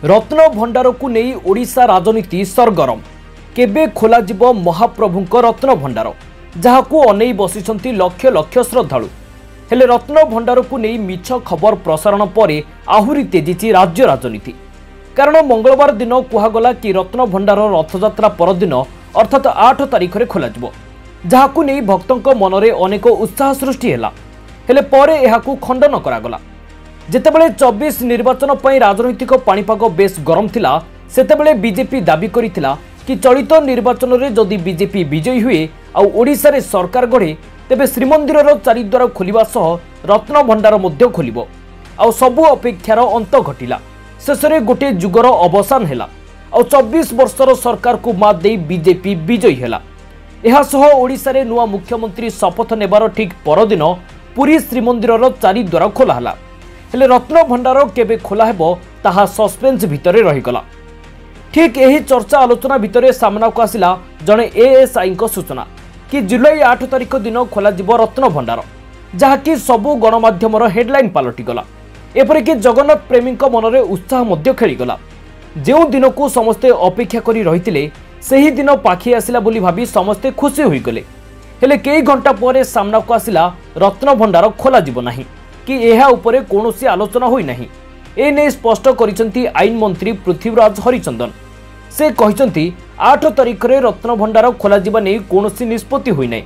रत्न भंडार को नहीं ओडिशा राजनीति सरगरम केबे खोल महाप्रभुंक रत्न भंडार जहां अनै बसिछंती लक्ष लक्ष श्रद्धालु हेले रत्न भंडार को नहीं मिछ खबर प्रसारण पर आहुरी तेजिची राज्य राजनीति। कारण मंगलवार दिन कहगला कि रत्न भंडार रथयात्रा परदिन अर्थात 8 तारिख में खोल जहां नहीं भक्तों मनरे अनेक उत्साह सृष्टि है हेले परे एहाकू खंडन करागला। जेतेबेले 24 निर्वाचन पर राजनैतिक पाणीपाग बेस गरम थिला सेतेबेले बीजेपी दाबी करिथिला कि चलित निर्वाचन में जदि बीजेपी विजयी हुए आउ ओडिशा रे सरकार गढ़े तेबे श्रीमंदिर चारिद्वार खोलिबा सह रत्न भंडार मध्य खोलिबो आउ सबु अपेक्षार अंत घटिला। शेषरे गोटे जुगर अवसान हैला आउ 24 वर्षर सरकार को मात देई बीजेपी विजयी हैला। एहा सह ओडिशा रे नुआ मुख्यमंत्री शपथ नेबार ठीक परदिन पुरी श्रीमंदिर चारिद्वार खोला हला हेले रत्न भंडार केबे खोला हेबो ताहा सस्पेंस भितरे रहीगला। ठीक यही चर्चा आलोचना भितरे सामना को आसिला जणे एएसआई को सूचना कि जुलाई 8 तारिख दिन खोला जिवो रत्न भंडार जहाँकि सबु गणमाध्यमर हेडलाइन पलटिगला। एपरिक जगन्नाथ प्रेमी मनरे उत्साह मध्य खेलीगला। जो दिन को समस्ते अपेक्षा करी रहितिले सेही दिन पाखी आसिला बोली भाबी समस्ते खुशी होईगले। हेले कई घंटा पर सामना को आसिला रत्न भंडार खोला जिवो नाही कि एहा उपरे कोनोसी आलोचना होई नाही। एने स्पष्ट करिसंती आईन मंत्री पृथ्वीराज हरिचंदन। से कहिसंती 8 तारिख रे रत्न भंडार खोला जिबा नै कोनोसी निष्पत्ति होई नै।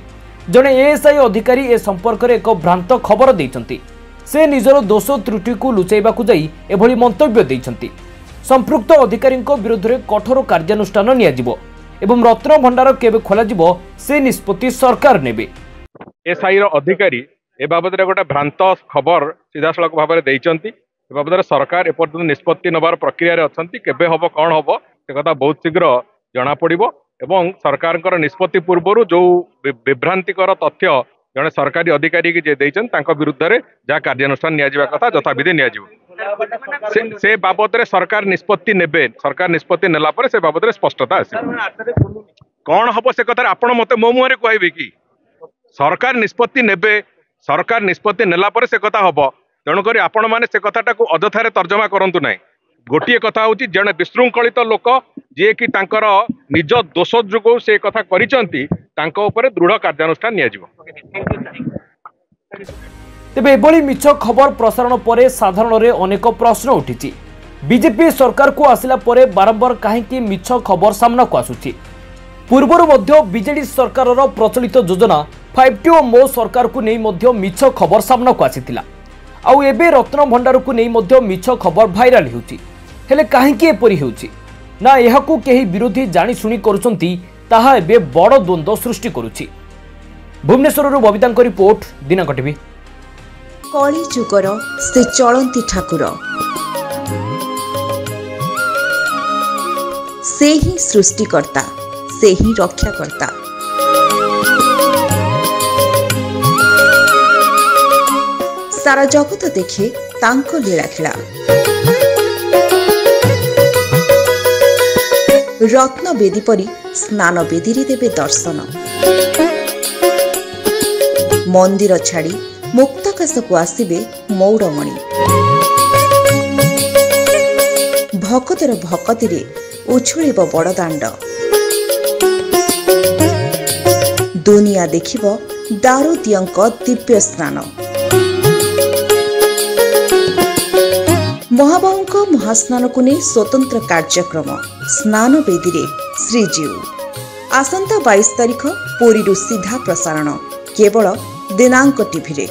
जणे एएसआई अधिकारी ए संपर्क रे एक भ्रांत खबर दैछंती। से निजर दोष त्रुटि को लुचाइबा को जाई एभली मंतव्य दैछंती। संपृक्त अधिकारी विरुद्ध रे कठोर कार्यानुष्ठान निया जिवो एवं रत्न भंडार केबे खोला जिवो से निष्पत्ति सरकार नेबे। एएसआई रो अधिकारी ए बाबद गोटे भ्रांत खबर सीधासलख भाव में देइचंती। ए बाबद सरकार एपर्यंत निष्पत्ति नबार प्रक्रिया रे अछंती। केबे हबो कोन हबो से कथा बहुत शीघ्र जना पड़िबो एवं सरकार निष्पत्ति पूर्व जो विभ्रांतिकर तथ्य जने सरकारी अधिकारी जे देइचन तांको विरुद्ध रे जा कार्यानुष्ठान निया जिबा कथा यथाविधि निया जिवो। से बाबद रे सरकार निष्पत्ति नेबे। सरकार निष्पत्ति नेला पर से बाबद रे स्पष्टता आसी कोन हबो से कथा आपण मते मो मुहरे कहबे कि सरकार निष्पत्ति नेबे। सरकार निष्पत्ति नेला पर से कथा हबो। तेणुक आपण मैंने से कथाटा को अजथारे तर्जमा करंतु नाही। गोटे कथा हूँ जड़े विशृंखलित लोक जी कि तांकर निज दोष जो से कथा करिसंती तांको ऊपर दृढ़ कार्यानुष्ठान निया जिवो। तेबे एभली मिछ खबर प्रसारण पर साधारण रे अनेक प्रश्न उठिछि। बीजेपी सरकार को आसिला परे बारंबार काहेकि मिछ खबर सामना को आसुछि। पूर्वर मध्य बीजेडी सरकार प्रचलित योजना 5T और मो सरकार को नहीं मध्य मिछ खबर सामना को आसीथिला। आउ एबे रत्न भंडार को नहीं मध्य मिछ खबर भाइराल हेउछि। हेले काहेकि एपरि हेउछि ना एहाकू केही विरोधी जानी सुनी करूछंती ताहा एबे बड़ द्वंद्व सृष्टि करूछि। भुवनेश्वर बबितांक रिपोर्ट दिनक टीवी। कली जुगर से चलंती ठाकुर से ही सृष्टिकर्ता से ही रक्षाकर्ता। सारा जगत देखे तांको लीला खेला। रत्न बेदी परी स्नान बेदी रे देवे दर्शन। मंदिर छाड़ी मुक्ताकाश को आसिबे मौड़मणि। भक्तर भक्ति रे उछुलिब बड़दाण्ड। दुनिया देखिब दारुदियंक दिव्य स्नान। महाबाहुंक महास्नान को नहीं स्वतंत्र कार्यक्रम स्नान बेदी रे श्रीजीव। आसंता 22 तारिख पुरी सीधा प्रसारण केवल दिनांक टीवी रे।